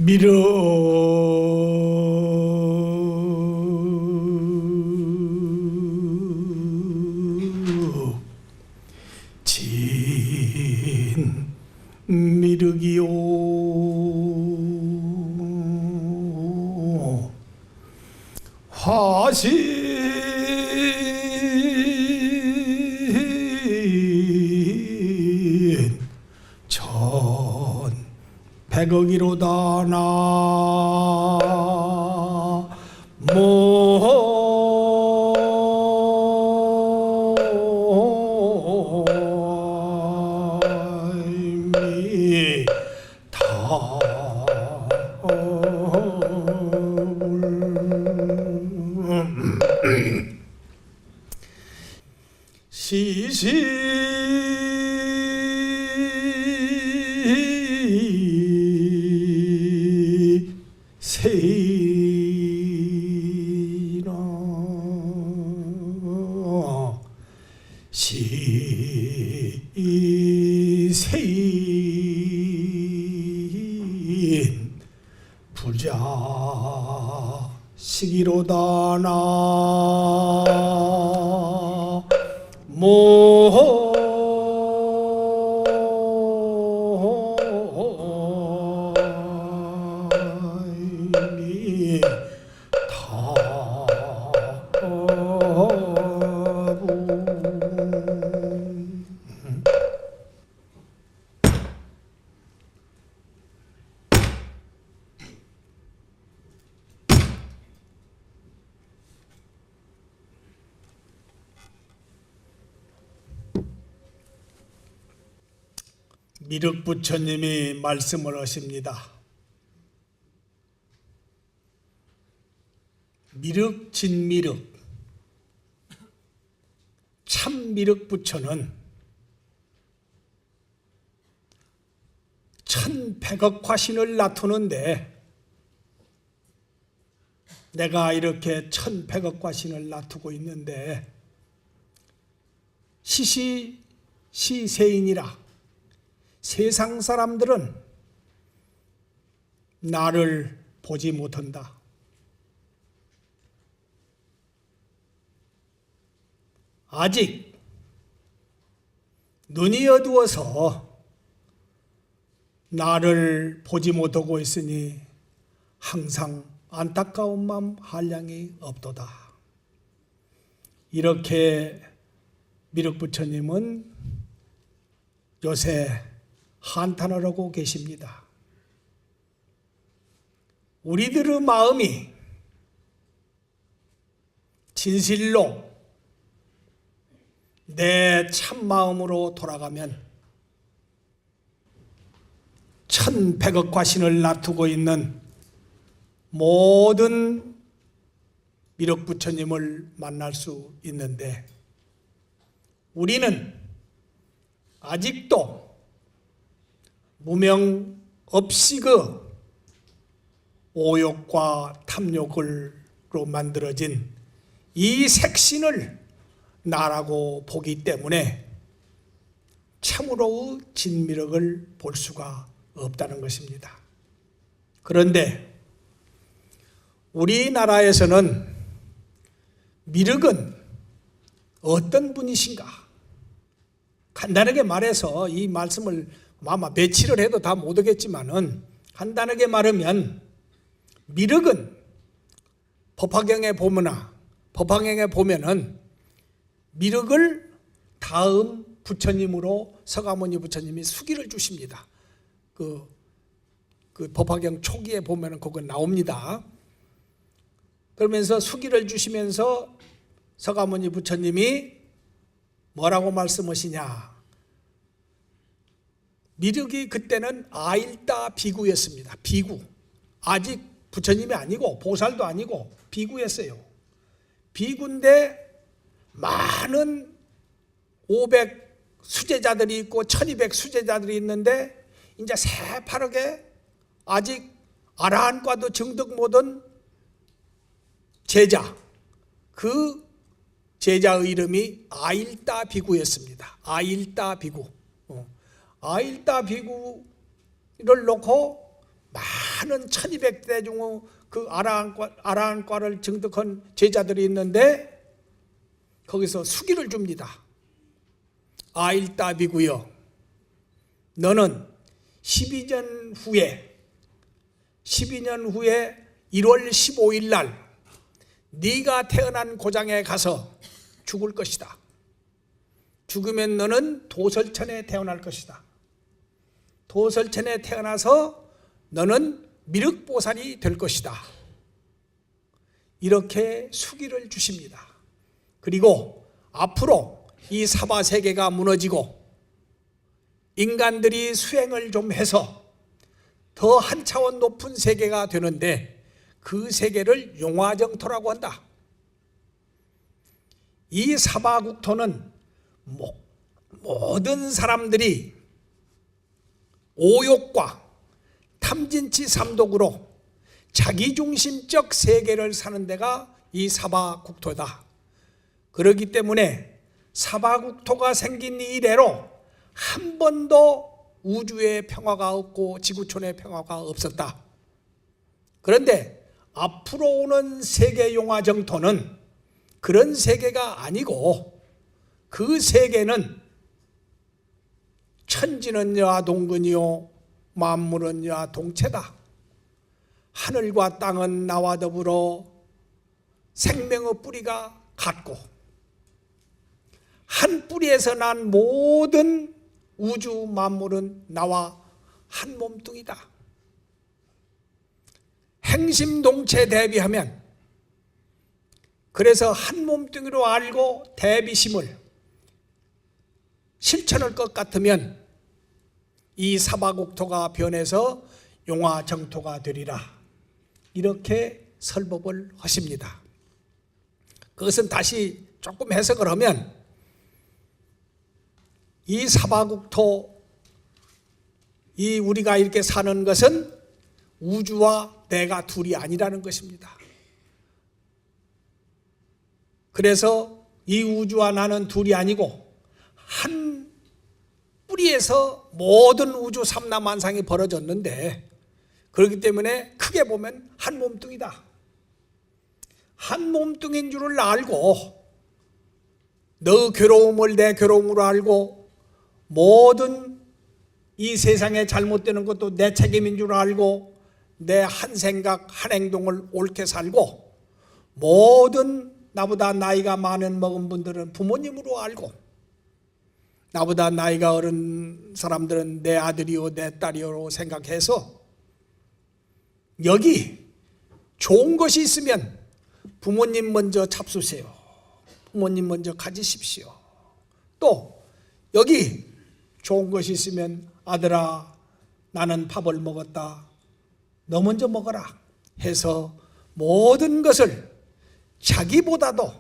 미륵 진 미륵이요 화신 천 백억이로다 나모미 시시 세이나 시세인 부자식이로다 나모미 미륵 부처님이 말씀을 하십니다. 미륵 진미륵 참미륵 부처는 1100억 화신을 나투는데 내가 이렇게 1100억 화신을 나투고 있는데 시세인이라 세상 사람들은 나를 보지 못한다. 아직 눈이 어두워서 나를 보지 못하고 있으니 항상 안타까운 마음 한량이 없도다. 이렇게 미륵 부처님은 요새 한탄을 하고 계십니다. 우리들의 마음이 진실로 내 참마음으로 돌아가면 1100억 화신을 나투고 있는 모든 미륵 부처님을 만날 수 있는데 우리는 아직도 무명 없이 그 오욕과 탐욕으로 만들어진 이 색신을 나라고 보기 때문에 참으로 진미륵을 볼 수가 없다는 것입니다. 그런데 우리나라에서는 미륵은 어떤 분이신가? 간단하게 말해서 이 말씀을 아마 며칠을 해도 다 못 오겠지만은 간단하게 말하면 미륵은 법화경에 보면은 미륵을 다음 부처님으로 서가모니 부처님이 수기를 주십니다. 그 법화경 초기에 보면은 그거 나옵니다. 그러면서 수기를 주시면서 서가모니 부처님이 뭐라고 말씀하시냐? 미륵이 그때는 아일다 비구였습니다. 비구. 아직 부처님이 아니고 보살도 아니고 비구였어요. 비구인데 많은 500 수제자들이 있고 1200 수제자들이 있는데 이제 새파랗게 아직 아라한과도 증득 못한 제자, 그 제자의 이름이 아일다 비구였습니다. 아일다 비구. 아일다 비구를 놓고 많은 1200대 중 그 아라한과를 증득한 제자들이 있는데 거기서 수기를 줍니다. 아일답이고요. 너는 12년 후에 1월 15일 날 네가 태어난 고장에 가서 죽을 것이다. 죽으면 너는 도설천에 태어날 것이다. 도설천에 태어나서 너는 미륵보살이 될 것이다. 이렇게 수기를 주십니다. 그리고 앞으로 이 사바세계가 무너지고 인간들이 수행을 좀 해서 더 한 차원 높은 세계가 되는데 그 세계를 용화정토라고 한다. 이 사바국토는 모든 사람들이 오욕과 탐진치 삼독으로 자기중심적 세계를 사는 데가 이 사바국토다. 그렇기 때문에 사바국토가 생긴 이래로 한 번도 우주의 평화가 없고 지구촌의 평화가 없었다. 그런데 앞으로 오는 세계 용화정토는 그런 세계가 아니고 그 세계는 천지는 여하 동근이요 만물은 여하 동체다. 하늘과 땅은 나와 더불어 생명의 뿌리가 같고 한 뿌리에서 난 모든 우주 만물은 나와 한 몸뚱이다. 행심동체 대비하면 그래서 한 몸뚱이로 알고 대비심을 실천할 것 같으면 이 사바국토가 변해서 용화정토가 되리라. 이렇게 설법을 하십니다. 그것은 다시 조금 해석을 하면 이 사바국토, 이 우리가 이렇게 사는 것은 우주와 내가 둘이 아니라는 것입니다. 그래서 이 우주와 나는 둘이 아니고 한 뿌리에서 모든 우주 삼라만상이 벌어졌는데 그렇기 때문에 크게 보면 한 몸뚱이다. 한 몸뚱이인 줄을 알고 너 괴로움을 내 괴로움으로 알고 모든 이 세상에 잘못되는 것도 내 책임인 줄 알고 내 한 생각 한 행동을 옳게 살고 모든 나보다 나이가 많은 먹은 분들은 부모님으로 알고 나보다 나이가 어른 사람들은 내 아들이요 내 딸이요 생각해서 여기 좋은 것이 있으면 부모님 먼저 잡수세요. 부모님 먼저 가지십시오. 또 여기 좋은 것이 있으면 아들아 나는 밥을 먹었다. 너 먼저 먹어라 해서 모든 것을 자기보다도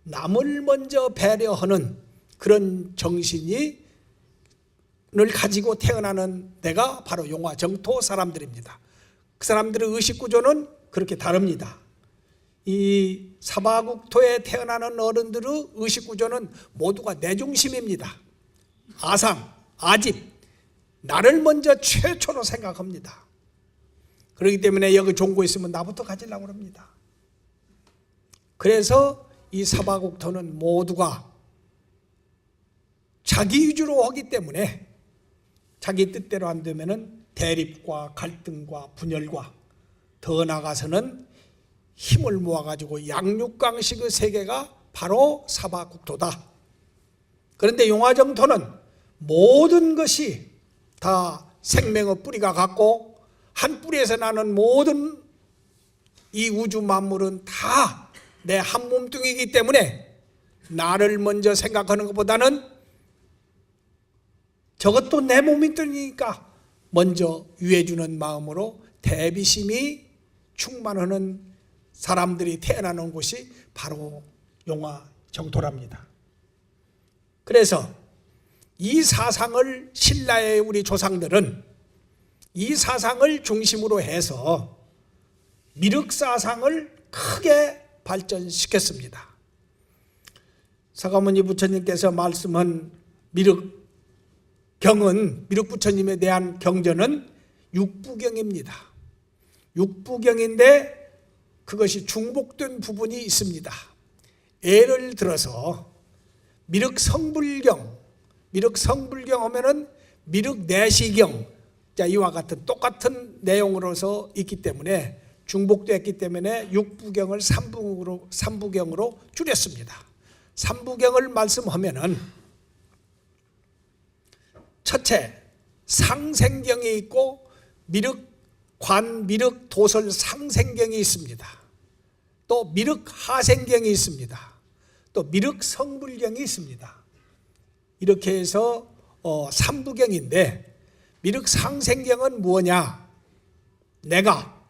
남을 먼저 배려하는 그런 정신을 가지고 태어나는 데가 바로 용화정토 사람들입니다. 그 사람들의 의식구조는 그렇게 다릅니다. 이 사바국토에 태어나는 어른들의 의식구조는 모두가 내중심입니다. 아상, 아집, 나를 먼저 최초로 생각합니다. 그렇기 때문에 여기 좋은 거 있으면 나부터 가지려고 합니다. 그래서 이 사바국토는 모두가 자기 위주로 하기 때문에 자기 뜻대로 안 되면은 대립과 갈등과 분열과 더 나아가서는 힘을 모아가지고 양육강식의 세계가 바로 사바국토다. 그런데 용화정토는 모든 것이 다 생명의 뿌리가 같고 한 뿌리에서 나는 모든 이 우주 만물은 다 내 한 몸뚱이기 때문에 나를 먼저 생각하는 것보다는 저것도 내 몸뚱이니까 먼저 위해주는 마음으로 대비심이 충만하는 사람들이 태어나는 곳이 바로 용화정토랍니다. 그래서 이 사상을 신라의 우리 조상들은 이 사상을 중심으로 해서 미륵사상을 크게 발전시켰습니다. 사가모니 부처님께서 말씀한 미륵경은 미륵부처님에 대한 경전은 육부경입니다. 육부경인데 그것이 중복된 부분이 있습니다. 예를 들어서 미륵성불경 하면은 미륵내시경, 자, 이와 같은 똑같은 내용으로서 있기 때문에 중복됐기 때문에 육부경을 삼부경으로 줄였습니다. 삼부경을 말씀하면은 첫째 상생경이 있고 미륵 도설 상생경이 있습니다. 또 미륵하생경이 있습니다. 또 미륵성불경이 있습니다. 이렇게 해서 삼부경인데 미륵상생경은 뭐냐? 내가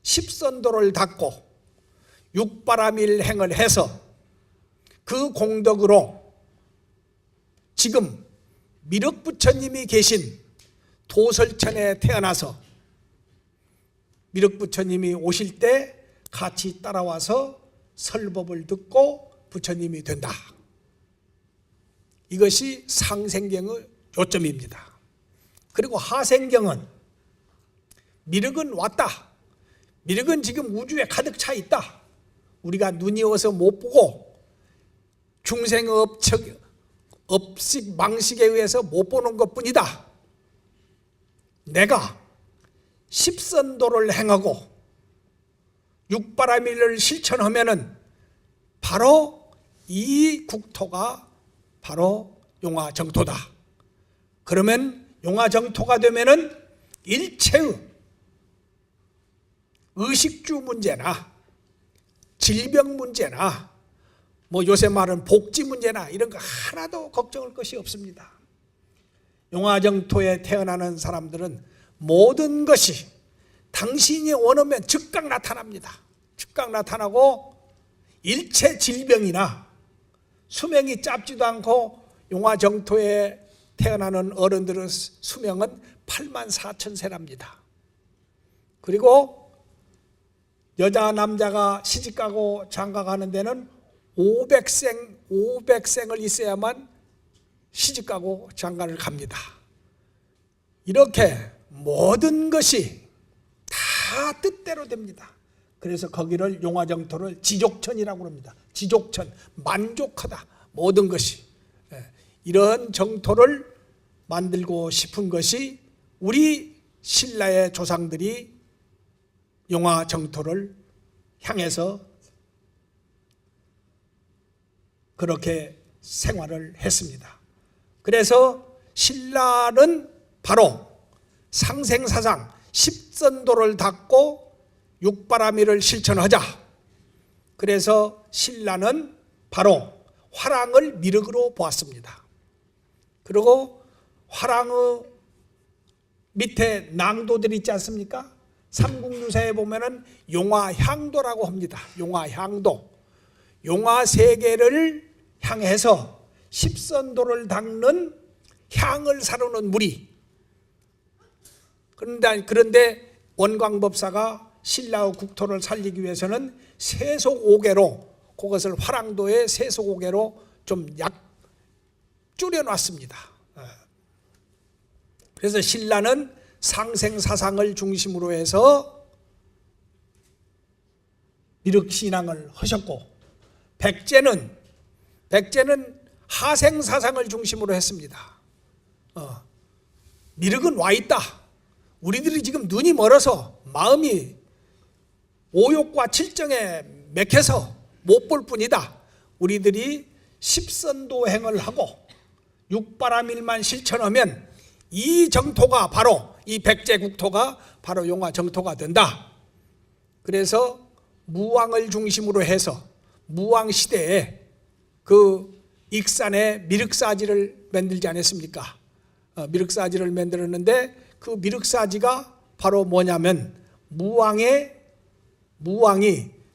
십선도를 닦고 육바라밀행을 해서 그 공덕으로 지금 미륵부처님이 계신 도설천에 태어나서 미륵부처님이 오실 때 같이 따라와서 설법을 듣고 부처님이 된다. 이것이 상생경의 요점입니다. 그리고 하생경은 미륵은 왔다. 미륵은 지금 우주에 가득 차 있다. 우리가 눈이 어서 못 보고 중생의 업식 망식에 의해서 못 보는 것뿐이다. 내가 십선도를 행하고 육바라밀을 실천하면은 바로 이 국토가 바로 용화정토다. 그러면 용화정토가 되면은 일체의 의식주 문제나 질병 문제나 뭐 요새 말은 복지 문제나 이런 거 하나도 걱정할 것이 없습니다. 용화정토에 태어나는 사람들은 모든 것이 당신이 원하면 즉각 나타납니다. 즉각 나타나고 일체 질병이나 수명이 짧지도 않고 용화정토에 태어나는 어른들의 수명은 84,000세랍니다. 그리고 여자 남자가 시집가고 장가가는 데는 500생을 있어야만 시집가고 장가를 갑니다. 이렇게 모든 것이 다 뜻대로 됩니다. 그래서 거기를 용화정토를 지족천이라고 합니다. 지족천, 만족하다. 모든 것이. 이런 정토를 만들고 싶은 것이 우리 신라의 조상들이 용화정토를 향해서 그렇게 생활을 했습니다. 그래서 신라는 바로 상생사상 십선도를 닦고 육바라밀을 실천하자. 그래서 신라는 바로 화랑을 미륵으로 보았습니다. 그리고 화랑의 밑에 낭도들이 있지 않습니까? 삼국유사에 보면은 용화향도라고 합니다. 용화향도. 용화세계를 향해서 십선도를 닦는 향을 사르는 물이. 그런데 원광법사가 신라의 국토를 살리기 위해서는 세속오개로, 그것을 화랑도의 세속오개로 좀 줄여놨습니다. 그래서 신라는 상생사상을 중심으로 해서 미륵신앙을 하셨고, 백제는 하생사상을 중심으로 했습니다. 미륵은 와 있다. 우리들이 지금 눈이 멀어서 마음이 오욕과 칠정에 맥혀서 못 볼 뿐이다. 우리들이 십선도행을 하고 육바라밀만 실천하면 이 정토가 바로, 이 백제국토가 바로 용화정토가 된다. 그래서 무왕을 중심으로 해서 무왕시대에 그 익산에 미륵사지를 만들지 않았습니까? 미륵사지를 만들었는데 그 미륵사지가 바로 뭐냐면 무왕이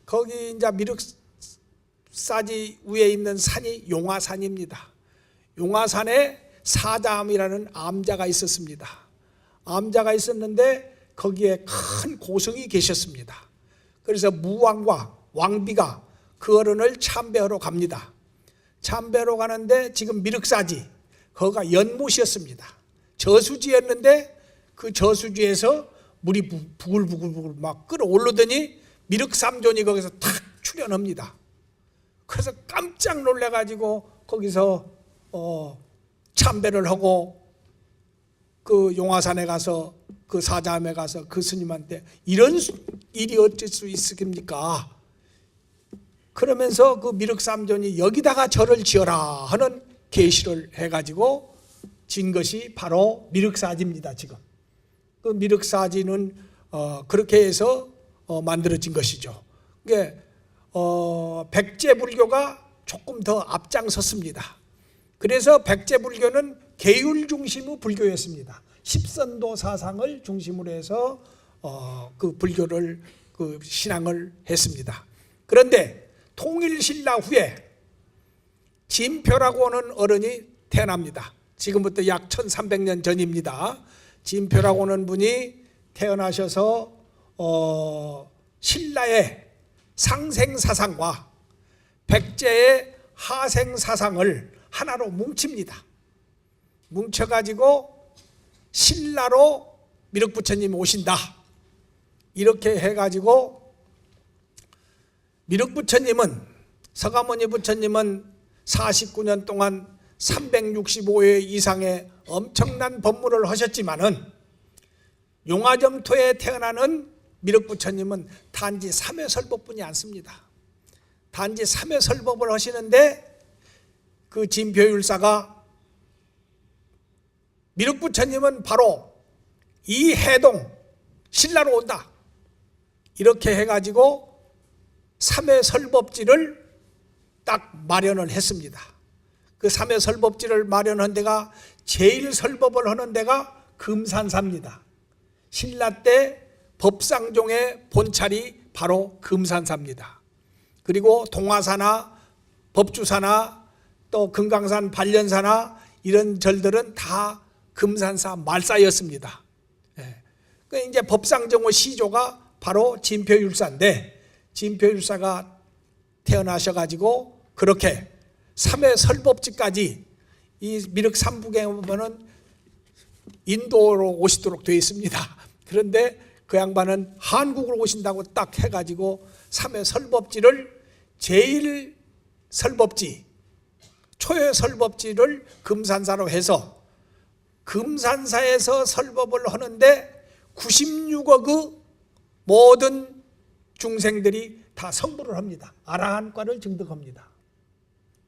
거기 이제 미륵사지 위에 있는 산이 용화산입니다. 용화산에 사자암이라는 암자가 있었습니다. 암자가 있었는데 거기에 큰 고승이 계셨습니다. 그래서 무왕과 왕비가 그 어른을 참배하러 갑니다. 참배하러 가는데 지금 미륵사지, 거기가 연못이었습니다. 저수지였는데 그 저수지에서 물이 부글부글 막 끓어오르더니 미륵삼존이 거기서 탁 출현합니다. 그래서 깜짝 놀래가지고 거기서 참배를 하고 그 용화산에 가서 그 사자함에 가서 그 스님한테 이런 일이 어쩔 수 있습니까? 그러면서 그 미륵삼존이 여기다가 절을 지어라 하는 계시를 해가지고 진 것이 바로 미륵사지입니다. 지금 그 미륵사지는 그렇게 해서 만들어진 것이죠. 그게 백제불교가 조금 더 앞장섰습니다. 그래서 백제불교는 계율 중심의 불교였습니다. 십선도 사상을 중심으로 해서 그 불교를 그 신앙을 했습니다. 그런데 통일신라 후에 진표라고 하는 어른이 태어납니다. 지금부터 약 1300년 전입니다. 진표라고 하는 분이 태어나셔서 신라의 상생사상과 백제의 하생사상을 하나로 뭉칩니다. 뭉쳐가지고 신라로 미륵부처님이 오신다 이렇게 해가지고 미륵부처님은 서가모니 부처님은 49년 동안 365회 이상의 엄청난 법문을 하셨지만은 용화점토에 태어나는 미륵부처님은 단지 3회설법뿐이 않습니다. 단지 3회설법을 하시는데 그 진표율사가 미륵부처님은 바로 이 해동 신라로 온다 이렇게 해가지고 3회설법지를 딱 마련을 했습니다. 그 3회설법지를 마련한 데가 제일 설법을 하는 데가 금산사입니다. 신라 때 법상종의 본찰이 바로 금산사입니다. 그리고 동화사나 법주사나 또 금강산 반련사나 이런 절들은 다 금산사 말사였습니다. 그 이제 법상정의 시조가 바로 진표율사인데 진표율사가 태어나셔가지고 그렇게 3회 설법지까지 이 미륵삼부경에 보면은 인도로 오시도록 되어 있습니다. 그런데 그 양반은 한국으로 오신다고 딱 해가지고 3회 설법지를 제일 설법지, 초회 설법지를 금산사로 해서 금산사에서 설법을 하는데 96억의 모든 중생들이 다 성불을 합니다. 아라한과를 증득합니다.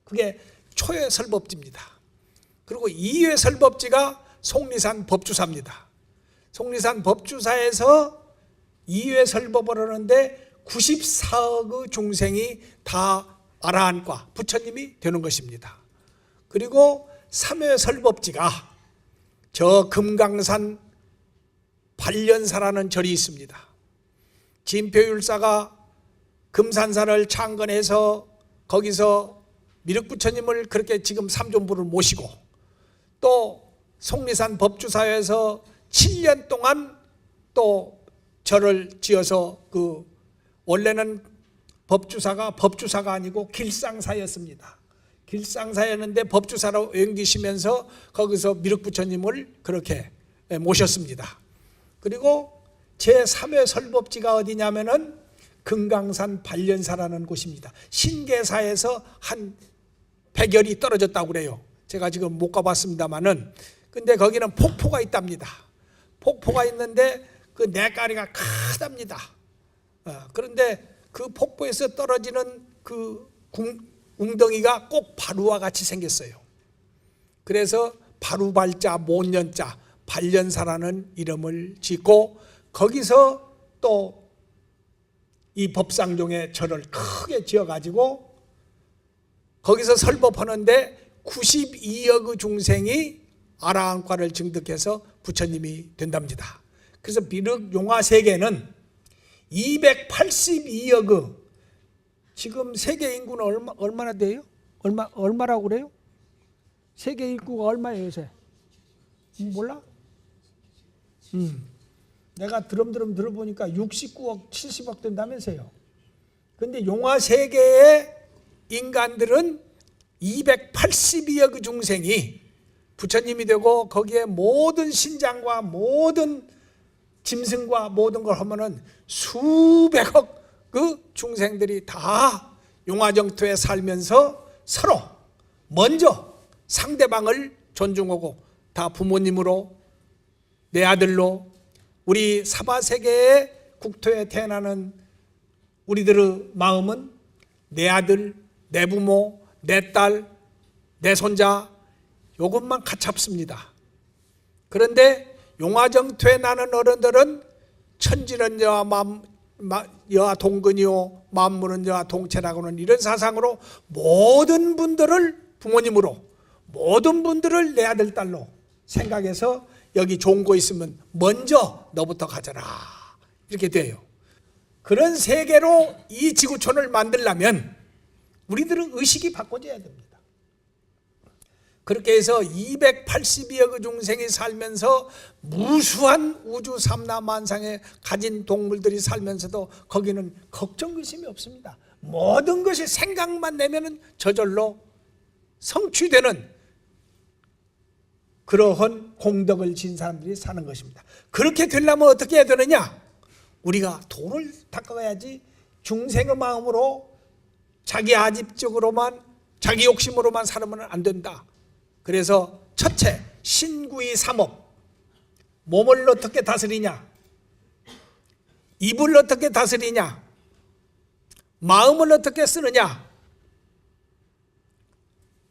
그게 초회 설법지입니다. 그리고 2회 설법지가 속리산 법주사입니다. 속리산 법주사에서 2회 설법을 하는데 94억의 중생이 다 아라한과 부처님이 되는 것입니다. 그리고 3회 설법지가 저 금강산 발련사라는 절이 있습니다. 진표율사가 금산사를 창건해서 거기서 미륵부처님을 그렇게 지금 삼존부를 모시고 또 속리산 법주사에서 7년 동안 또 절을 지어서 그 원래는 법주사가 아니고 길상사였습니다. 길상사였는데 법주사로 옮기시면서 거기서 미륵부처님을 그렇게 모셨습니다. 그리고 제3회 설법지가 어디냐면은 금강산 발련사라는 곳입니다. 신계사에서 한 100열이 떨어졌다고 그래요. 제가 지금 못 가봤습니다만은 근데 거기는 폭포가 있답니다. 폭포가 있는데 그 내가리가 크답니다. 그런데 그 폭포에서 떨어지는 그 웅덩이가 꼭 바루와 같이 생겼어요. 그래서 바루발자 못년자 발련사라는 이름을 짓고 거기서 또 이 법상종의 절을 크게 지어가지고 거기서 설법하는데 92억의 중생이 아라한과를 증득해서 부처님이 된답니다. 그래서 미륵 용화 세계는 282억의 지금 세계 인구는 얼마나 돼요? 얼마라고 그래요? 세계 인구가 얼마예요 요새? 몰라? 내가 드럼드럼 들어보니까 69억 70억 된다면서요. 근데 용화 세계의 인간들은 282억의 중생이 부처님이 되고 거기에 모든 신장과 모든 짐승과 모든 걸 하면은 수백억 그 중생들이 다 용화정토에 살면서 서로 먼저 상대방을 존중하고 다 부모님으로 내 아들로 우리 사바세계의 국토에 태어나는 우리들의 마음은 내 아들, 내 부모, 내 딸, 내 손자 이것만 가찹습니다. 그런데 용화정토에 나는 어른들은 천지는 여와 동근이요 만물은 여와 동체라고는 이런 사상으로 모든 분들을 부모님으로 모든 분들을 내 아들 딸로 생각해서 여기 좋은 거 있으면 먼저 너부터 가져라 이렇게 돼요. 그런 세계로 이 지구촌을 만들려면 우리들은 의식이 바꿔져야 됩니다. 그렇게 해서 282억 중생이 살면서 무수한 우주 삼라만상에 가진 동물들이 살면서도 거기는 걱정 의심이 없습니다. 모든 것이 생각만 내면은 저절로 성취되는 그러한 공덕을 진 사람들이 사는 것입니다. 그렇게 되려면 어떻게 해야 되느냐? 우리가 도를 닦아야지 중생의 마음으로 자기 아집적으로만 자기 욕심으로만 살면 안 된다. 그래서 첫째, 신구이 삼업. 몸을 어떻게 다스리냐? 입을 어떻게 다스리냐? 마음을 어떻게 쓰느냐?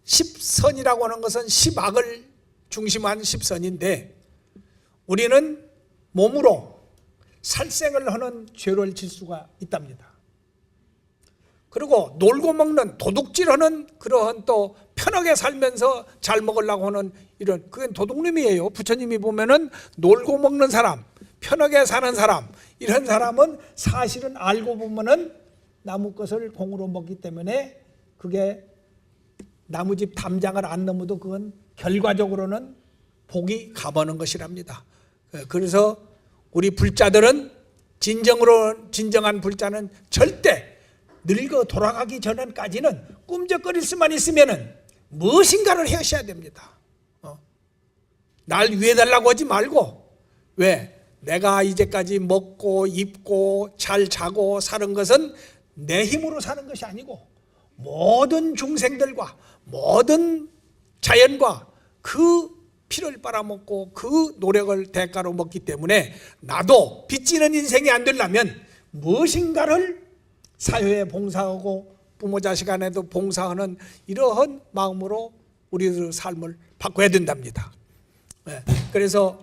십선이라고 하는 것은 십악을 중심한 십선인데 우리는 몸으로 살생을 하는 죄를 질 수가 있답니다. 그리고 놀고 먹는 도둑질하는 그러한 또 편하게 살면서 잘 먹으려고 하는 이런 그건 도둑놈이에요. 부처님이 보면은 놀고 먹는 사람, 편하게 사는 사람 이런 사람은 사실은 알고 보면은 나무 것을 공으로 먹기 때문에 그게 나무집 담장을 안 넘어도 그건 결과적으로는 복이 가버는 것이랍니다. 그래서 우리 불자들은 진정한 불자는 절대 늙어 돌아가기 전까지는 꿈쩍거릴 수만 있으면은 무엇인가를 하셔야 됩니다. 날 위해달라고 하지 말고 왜? 내가 이제까지 먹고 입고 잘 자고 사는 것은 내 힘으로 사는 것이 아니고 모든 중생들과 모든 자연과 그 피를 빨아먹고 그 노력을 대가로 먹기 때문에 나도 빚지는 인생이 안 되려면 무엇인가를 사회에 봉사하고 부모 자식 간에도 봉사하는 이러한 마음으로 우리들의 삶을 바꿔야 된답니다. 그래서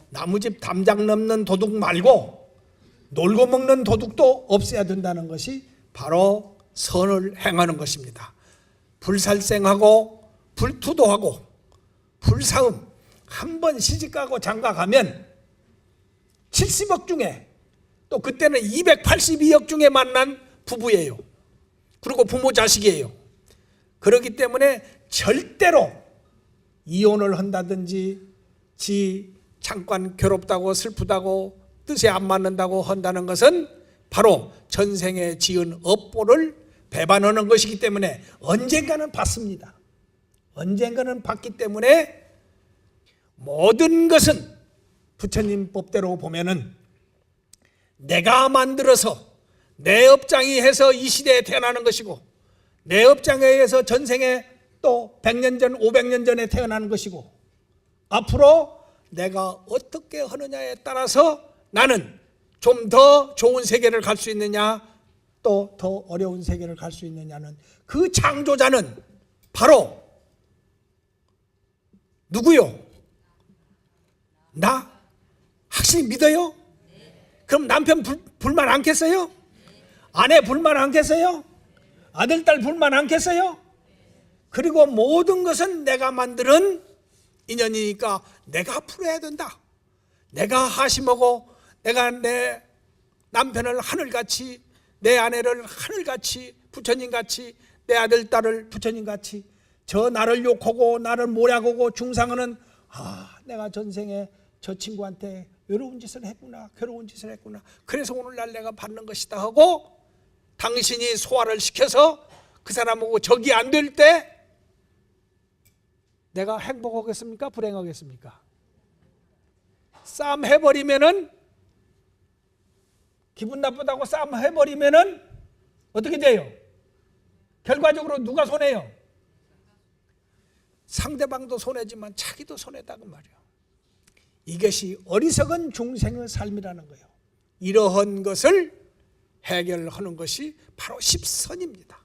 나무집 담장 넘는 도둑 말고 놀고 먹는 도둑도 없애야 된다는 것이 바로 선을 행하는 것입니다. 불살생하고 불투도하고 불사음 한 번 시집가고 장가가면 70억 중에 또 그때는 282억 중에 만난 부부예요. 그리고 부모 자식이에요. 그렇기 때문에 절대로 이혼을 한다든지 지 잠깐 괴롭다고 슬프다고 뜻에 안 맞는다고 한다는 것은 바로 전생에 지은 업보를 배반하는 것이기 때문에 언젠가는 받습니다. 언젠가는 받기 때문에 모든 것은 부처님 법대로 보면은 내가 만들어서 내 업장이 해서 이 시대에 태어나는 것이고 내 업장에 의해서 전생에 또 100년 전 500년 전에 태어나는 것이고 앞으로 내가 어떻게 하느냐에 따라서 나는 좀 더 좋은 세계를 갈 수 있느냐 또 더 어려운 세계를 갈 수 있느냐는 그 창조자는 바로 누구요? 나? 확실히 믿어요? 그럼 남편 불만 않겠어요? 아내 불만 않겠어요? 아들, 딸 불만 않겠어요? 그리고 모든 것은 내가 만드는 인연이니까 내가 풀어야 된다. 내가 하심하고 내가 내 남편을 하늘같이 내 아내를 하늘같이 부처님같이 내 아들, 딸을 부처님같이 저 나를 욕하고 나를 모략하고 중상하는 내가 전생에 저 친구한테 외로운 짓을 했구나 괴로운 짓을 했구나 그래서 오늘날 내가 받는 것이다 하고 당신이 소화를 시켜서 그 사람하고 적이 안 될 때 내가 행복하겠습니까? 불행하겠습니까? 싸움 해버리면은, 기분 나쁘다고 싸움 해버리면은 어떻게 돼요? 결과적으로 누가 손해요? 상대방도 손해지만 자기도 손해다고 말이에요. 이것이 어리석은 중생의 삶이라는 거예요. 이러한 것을 해결하는 것이 바로 십선입니다.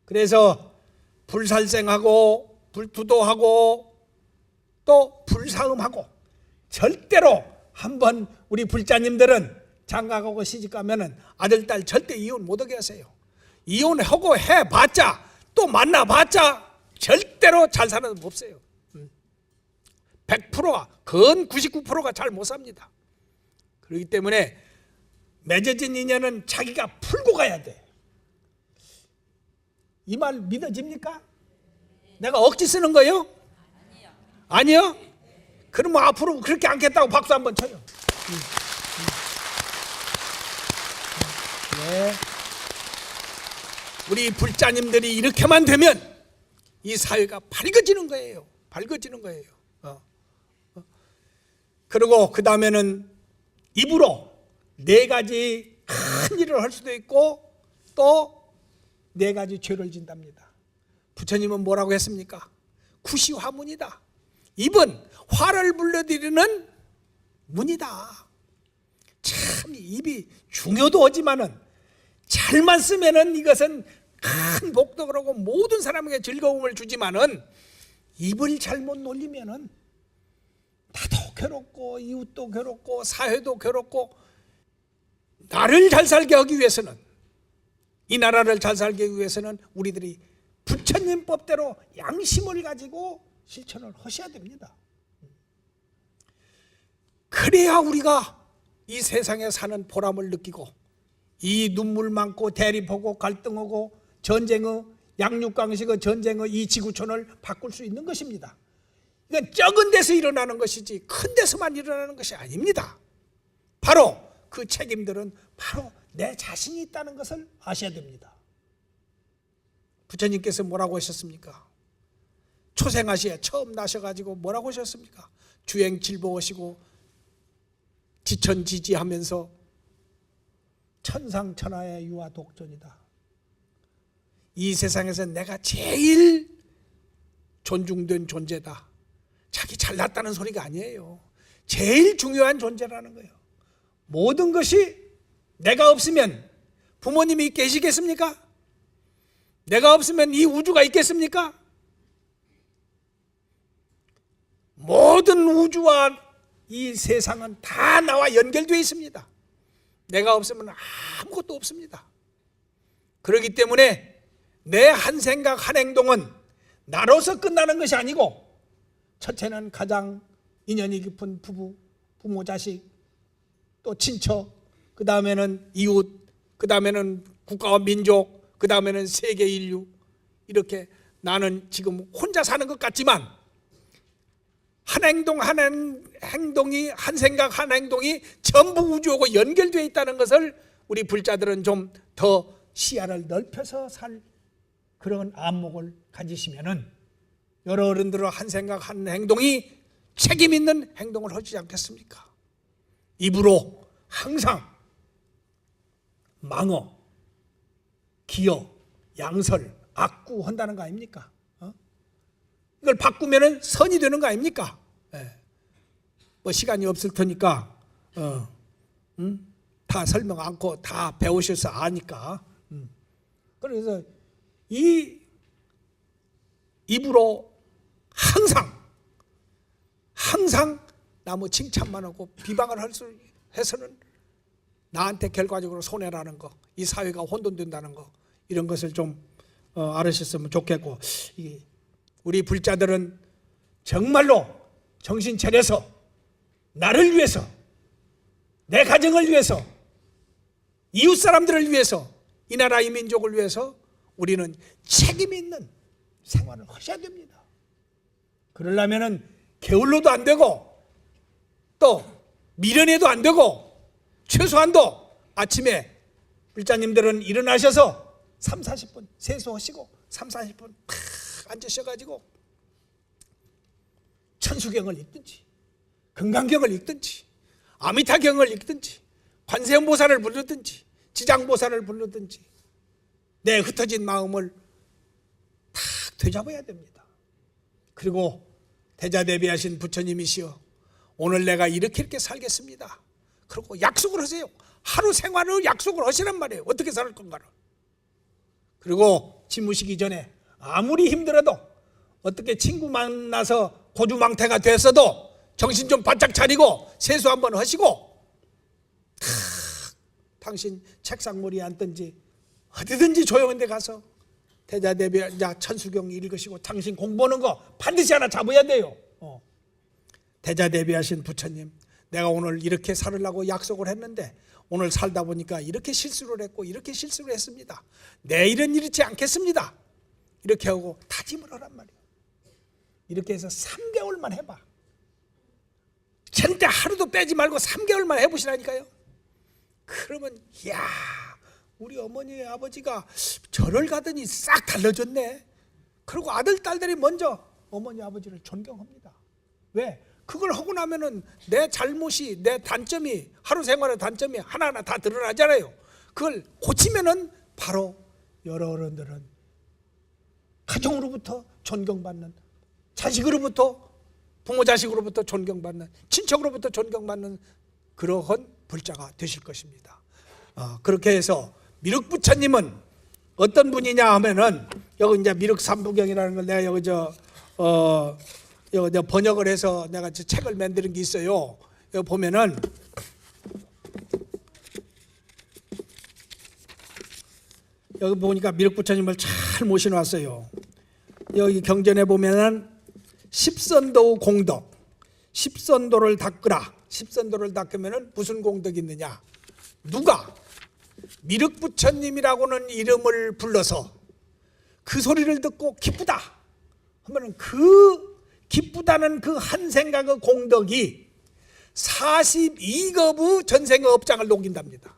그래서 불살생하고 불투도하고 또 불사음하고, 절대로 한번 우리 불자님들은 장가가고 시집가면은 아들 딸 절대 이혼 못하게 하세요. 이혼하고 해봤자 또 만나봤자 절대로 잘 사는 분 없어요. 100%가 건 99%가 잘 못 삽니다. 그렇기 때문에 맺어진 인연은 자기가 풀고 가야 돼. 이 말 믿어집니까? 내가 억지 쓰는 거예요? 아니요? 그러면 앞으로 그렇게 않겠다고 박수 한번 쳐요. 네. 우리 불자님들이 이렇게만 되면 이 사회가 밝아지는 거예요. 밝아지는 거예요. 그리고 그 다음에는 입으로 4가지 큰 일을 할 수도 있고 또 4가지 죄를 진답니다. 부처님은 뭐라고 했습니까? 구시화문이다. 입은 화를 불러들이는 문이다. 참 입이 중요도 하지만은 잘만 쓰면은 이것은 큰 복덕을 하고 모든 사람에게 즐거움을 주지만은 입을 잘못 놀리면은 나도 괴롭고 이웃도 괴롭고 사회도 괴롭고, 나를 잘 살게 하기 위해서는, 이 나라를 잘 살게 위해서는 우리들이 부처님 법대로 양심을 가지고 실천을 하셔야 됩니다. 그래야 우리가 이 세상에 사는 보람을 느끼고, 이 눈물 많고 대립하고 갈등하고 전쟁의 양육강식의 전쟁의 이 지구촌을 바꿀 수 있는 것입니다. 이건 적은 데서 일어나는 것이지 큰 데서만 일어나는 것이 아닙니다. 바로 그 책임들은 바로 내 자신이 있다는 것을 아셔야 됩니다. 부처님께서 뭐라고 하셨습니까? 초생하시에 처음 나셔가지고 뭐라고 하셨습니까? 주행칠보하시고 지천지지하면서 천상천하의 유아 독존이다. 이 세상에서 내가 제일 존중된 존재다. 자기 잘났다는 소리가 아니에요. 제일 중요한 존재라는 거예요. 모든 것이 내가 없으면 부모님이 계시겠습니까? 내가 없으면 이 우주가 있겠습니까? 모든 우주와 이 세상은 다 나와 연결되어 있습니다. 내가 없으면 아무것도 없습니다. 그렇기 때문에 내 한 생각 한 행동은 나로서 끝나는 것이 아니고, 첫째는 가장 인연이 깊은 부부, 부모, 자식, 또 친척, 그 다음에는 이웃, 그 다음에는 국가와 민족, 그 다음에는 세계 인류. 이렇게 나는 지금 혼자 사는 것 같지만 한 행동 한 행동이, 한 생각 한 행동이 전부 우주하고 연결되어 있다는 것을 우리 불자들은 좀 더 시야를 넓혀서 살 그런 안목을 가지시면은 여러 어른들의 한 생각 한 행동이 책임 있는 행동을 하지 않겠습니까? 입으로 항상 망어, 기어, 양설, 악구 한다는 거 아닙니까? 이걸 바꾸면은 선이 되는 거 아닙니까? 뭐 시간이 없을 테니까 다 설명 않고 다 배우셔서 아니까. 그래서 이 입으로 항상 나무 칭찬만 하고 비방을 할 수 해서는 나한테 결과적으로 손해라는 거, 이 사회가 혼돈된다는 거, 이런 것을 좀 알으셨으면 좋겠고, 우리 불자들은 정말로 정신 차려서 나를 위해서, 내 가정을 위해서, 이웃 사람들을 위해서, 이 나라 이 민족을 위해서 우리는 책임 있는 생활을 하셔야 됩니다. 그러려면은 게을러도 안 되고 또 미련해도 안 되고, 최소한도 아침에 불자님들은 일어나셔서 3, 40분 세수하시고 3, 40분 탁 앉으셔가지고 천수경을 읽든지, 금강경을 읽든지 아미타경을 읽든지 관세음보살을 부르든지 지장보살을 부르든지 내 흩어진 마음을 탁 되잡아야 됩니다. 그리고 대자대비하신 부처님이시여, 오늘 내가 이렇게 살겠습니다. 그리고 약속을 하세요. 하루 생활을 약속을 하시란 말이에요. 어떻게 살 건가를. 그리고 주무시기 전에 아무리 힘들어도, 어떻게 친구 만나서 고주망태가 됐어도 정신 좀 바짝 차리고 세수 한번 하시고, 당신 책상머리에 앉든지 어디든지 조용한 데 가서 대자대비자 천수경 읽으시고 당신 공부하는 거 반드시 하나 잡아야 돼요. 대자대비하신 부처님, 내가 오늘 이렇게 살으려고 약속을 했는데 오늘 살다 보니까 이렇게 실수를 했고 이렇게 실수를 했습니다. 내일은 이렇지 않겠습니다. 이렇게 하고 다짐을 하란 말이에요. 이렇게 해서 3개월만 해봐. 절대 하루도 빼지 말고 3개월만 해보시라니까요. 그러면 이야, 우리 어머니 아버지가 절을 가더니 싹 달라졌네. 그리고 아들 딸들이 먼저 어머니 아버지를 존경합니다. 왜? 그걸 하고 나면은 내 잘못이, 내 단점이, 하루 생활의 단점이 하나하나 다 드러나잖아요. 그걸 고치면은 바로 여러 어른들은 가정으로부터 존경받는, 자식으로부터, 부모 자식으로부터 존경받는, 친척으로부터 존경받는 그러한 불자가 되실 것입니다. 그렇게 해서 미륵부처님은 어떤 분이냐 하면은, 여기 이제 미륵삼부경이라는 걸 내가 여기 여기 내가 번역을 해서 내가 책을 만드는 게 있어요. 여기 보면은 여기 보니까 미륵부처님을 잘 모셔놨어요. 여기 경전에 보면은 십선도 공덕, 십선도를 닦으라. 십선도를 닦으면은 무슨 공덕이 있느냐? 누가 미륵부처님이라고는 이름을 불러서 그 소리를 듣고 기쁘다 하면은 그 기쁘다는 그 한 생각의 공덕이 42급의 전생의 업장을 녹인답니다.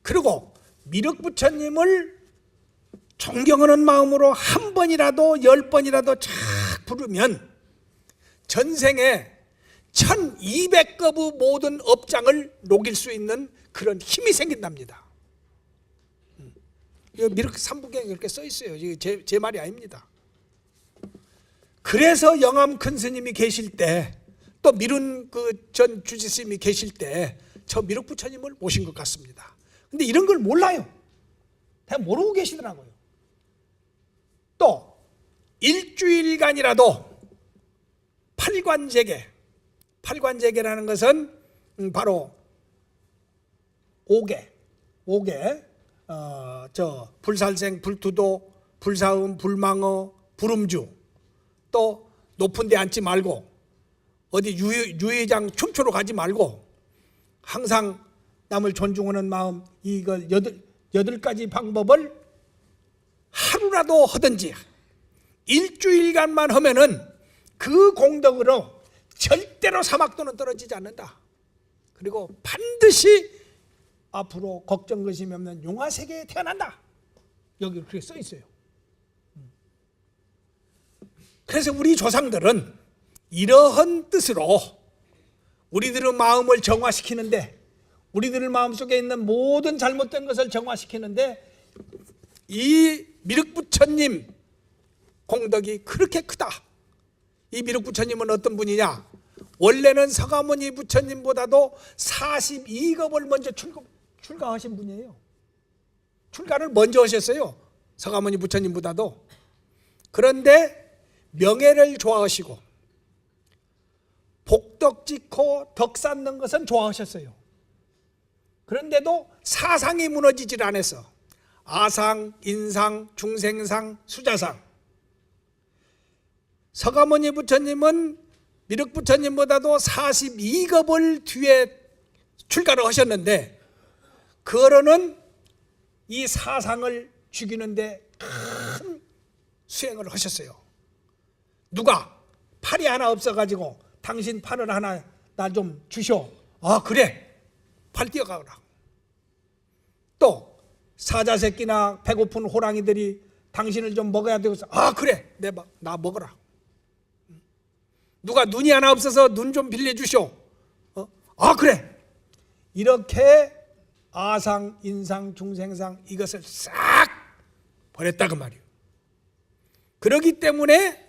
그리고 미륵부처님을 존경하는 마음으로 한 번이라도 10번이라도 쫙 부르면 전생에 1200급의 모든 업장을 녹일 수 있는 그런 힘이 생긴답니다. 미륵 삼부경에 그렇게 써 있어요. 이게 제 말이 아닙니다. 그래서 영암 큰 스님이 계실 때, 또 미룬 그 전 주지스님이 계실 때 저 미륵부처님을 모신 것 같습니다. 근데 이런 걸 몰라요. 다 모르고 계시더라고요. 또 일주일간이라도 팔관제계라는 것은 바로 5개, 불살생, 불투도, 불사음, 불망어, 불음주. 또 높은 데 앉지 말고 어디 유회장 춤추러 가지 말고 항상 남을 존중하는 마음, 이걸 8가지 방법을 하루라도 하든지 일주일간만 하면은 그 공덕으로 절대로 사막도는 떨어지지 않는다. 그리고 반드시 앞으로 걱정 근심이 없는 용화세계에 태어난다. 여기 그렇게 써 있어요. 그래서 우리 조상들은 이러한 뜻으로 우리들의 마음을 정화시키는데, 우리들의 마음속에 있는 모든 잘못된 것을 정화시키는데 이 미륵부처님 공덕이 그렇게 크다. 이 미륵부처님은 어떤 분이냐? 원래는 서가모니 부처님보다도 42급을 먼저 출가하신 분이에요. 출가를 먼저 하셨어요. 서가모니 부처님보다도. 그런데 명예를 좋아하시고 복덕지고 덕 쌓는 것은 좋아하셨어요. 그런데도 사상이 무너지질 않아서 아상, 인상, 중생상, 수자상. 서가모니 부처님은 미륵부처님보다도 42급을 뒤에 출가를 하셨는데, 그거로는 이 사상을 죽이는데 큰 수행을 하셨어요. 누가 팔이 하나 없어가지고 당신 팔을 하나 나 좀 주쇼. 아 그래, 팔 띄어가라. 또 사자새끼나 배고픈 호랑이들이 당신을 좀 먹어야 되고, 아 그래, 나 먹어라. 누가 눈이 하나 없어서 눈 좀 빌려주쇼. 그래, 이렇게 아상, 인상, 중생상 이것을 싹 버렸다 그 말이에요. 그렇기 때문에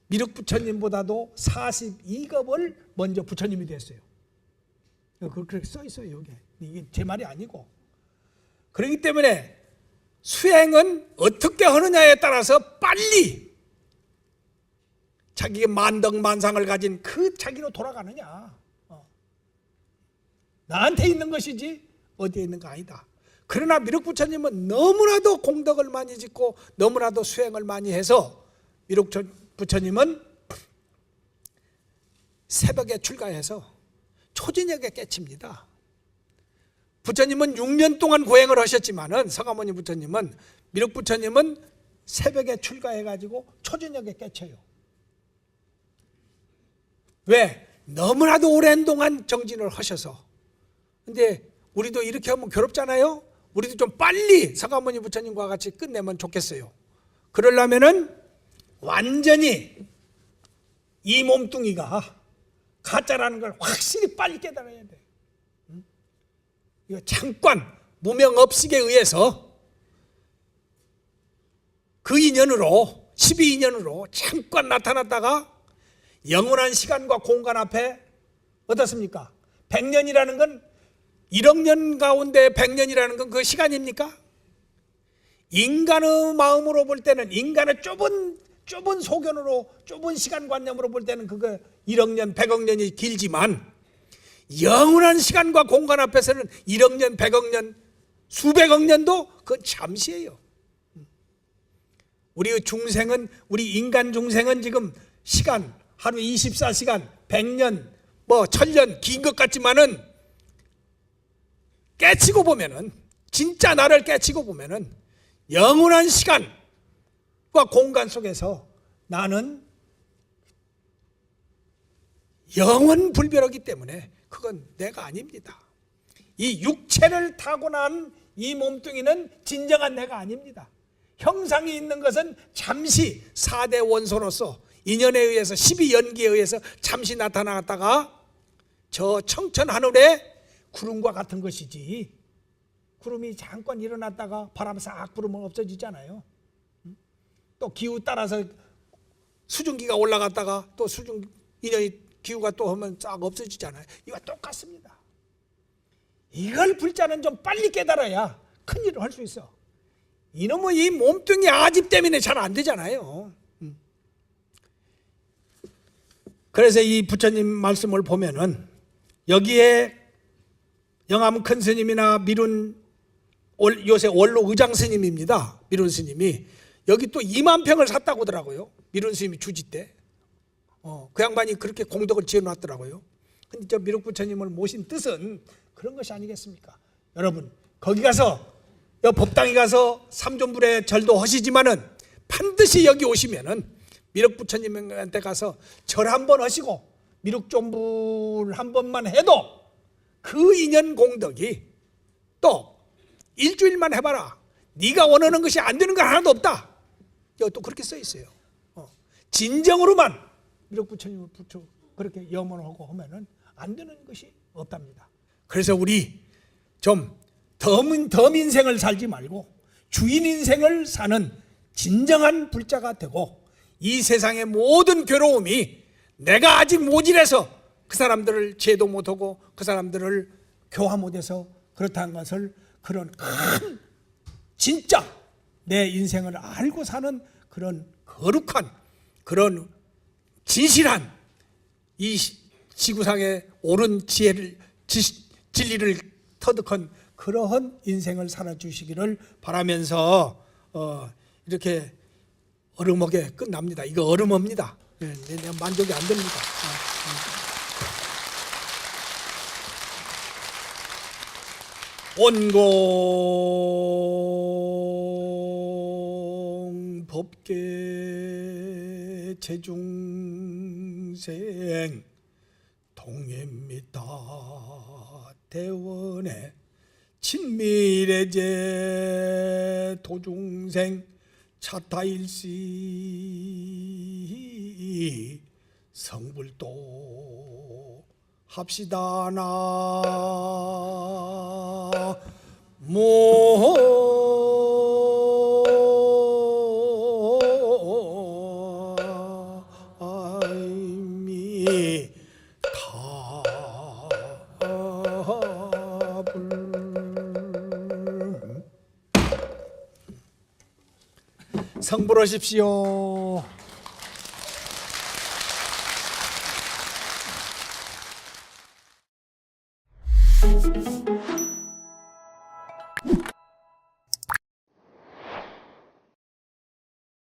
미륵 부처님보다도 42급을 먼저 부처님이 됐어요. 그렇게 써 있어요. 여기. 이게 제 말이 아니고. 그렇기 때문에 수행은 어떻게 하느냐에 따라서 빨리 자기의 만덕만상을 가진 그 자기로 돌아가느냐. 나한테 있는 것이지 어디에 있는 거 아니다. 그러나 미륵 부처님은 너무나도 공덕을 많이 짓고 너무나도 수행을 많이 해서 미륵 부처님은 새벽에 출가해서 초저녁에 깨칩니다. 부처님은 6년 동안 고행을 하셨지만은 서가모니 부처님은, 미륵 부처님은 새벽에 출가해가지고 초저녁에 깨쳐요. 왜? 너무나도 오랜 동안 정진을 하셔서. 근데 우리도 이렇게 하면 괴롭잖아요. 우리도 좀 빨리 서가모니 부처님과 같이 끝내면 좋겠어요. 그러려면은 완전히 이 몸뚱이가 가짜라는 걸 확실히 빨리 깨달아야 돼. 이거 잠깐 무명업식에 의해서 그 인연으로 12인연으로 잠깐 나타났다가 영원한 시간과 공간 앞에 어떻습니까? 100년이라는 건 1억 년 가운데 100년이라는 건 그 시간입니까? 인간의 마음으로 볼 때는, 인간의 좁은 소견으로, 좁은 시간관념으로 볼 때는 그거 1억 년, 100억 년이 길지만 영원한 시간과 공간 앞에서는 1억 년, 100억 년, 수백억 년도 그건 잠시예요. 우리 중생은, 우리 인간 중생은 지금 시간 하루 24시간, 100년, 뭐 1000년 긴 것 같지만은 깨치고 보면은, 진짜 나를 깨치고 보면은 영원한 시간과 공간 속에서 나는 영원 불멸하기 때문에 그건 내가 아닙니다. 이 육체를 타고난 이 몸뚱이는 진정한 내가 아닙니다. 형상이 있는 것은 잠시 4대 원소로서 인연에 의해서 12연기에 의해서 잠시 나타났다가 저 청천 하늘에 구름과 같은 것이지, 구름이 잠깐 일어났다가 바람 싹 불으면 없어지잖아요. 또 기후 따라서 수증기가 올라갔다가 또 인연이 기후가 또 하면 싹 없어지잖아요. 이와 똑같습니다. 이걸 불자는 좀 빨리 깨달아야 큰일을 할 수 있어. 이놈의 이 몸뚱이 아집 때문에 잘 안 되잖아요. 그래서 이 부처님 말씀을 보면은 여기에 영암 큰 스님이나 미룬, 요새 원로 의장 스님입니다. 미룬 스님이 여기 또 2만 평을 샀다고 하더라고요. 미룬 스님이 주지 때. 그 양반이 그렇게 공덕을 지어놨더라고요. 근데 저 미륵 부처님을 모신 뜻은 그런 것이 아니겠습니까? 여러분, 거기 가서, 법당에 가서 삼존불에 절도 하시지만은 반드시 여기 오시면은 미륵 부처님한테 가서 절 한번 하시고 미륵존불 한 번만 해도 그 인연 공덕이, 또 일주일만 해봐라, 네가 원하는 것이 안 되는 건 하나도 없다. 여기 또 그렇게 써 있어요. 진정으로만 미륵 부처님을 그렇게 염원하고 하면은 안 되는 것이 없답니다. 그래서 우리 좀 덤 인생을 살지 말고 주인 인생을 사는 진정한 불자가 되고, 이 세상의 모든 괴로움이 내가 아직 모질해서 그 사람들을 제도 못하고 그 사람들을 교화 못해서 그렇다는 것을, 그런 큰 진짜 내 인생을 알고 사는 그런 거룩한, 그런 진실한 이 지구상의 옳은 지혜를, 진리를 터득한 그러한 인생을 살아주시기를 바라면서 이렇게 얼음하게 끝납니다. 이거 얼음합니다. 만족이 안 됩니다. 온공 법계 제중생 동해입니다. 대원의 친밀해제 도중생 차타일시 성불도 합시다. 나모 성불하십시오.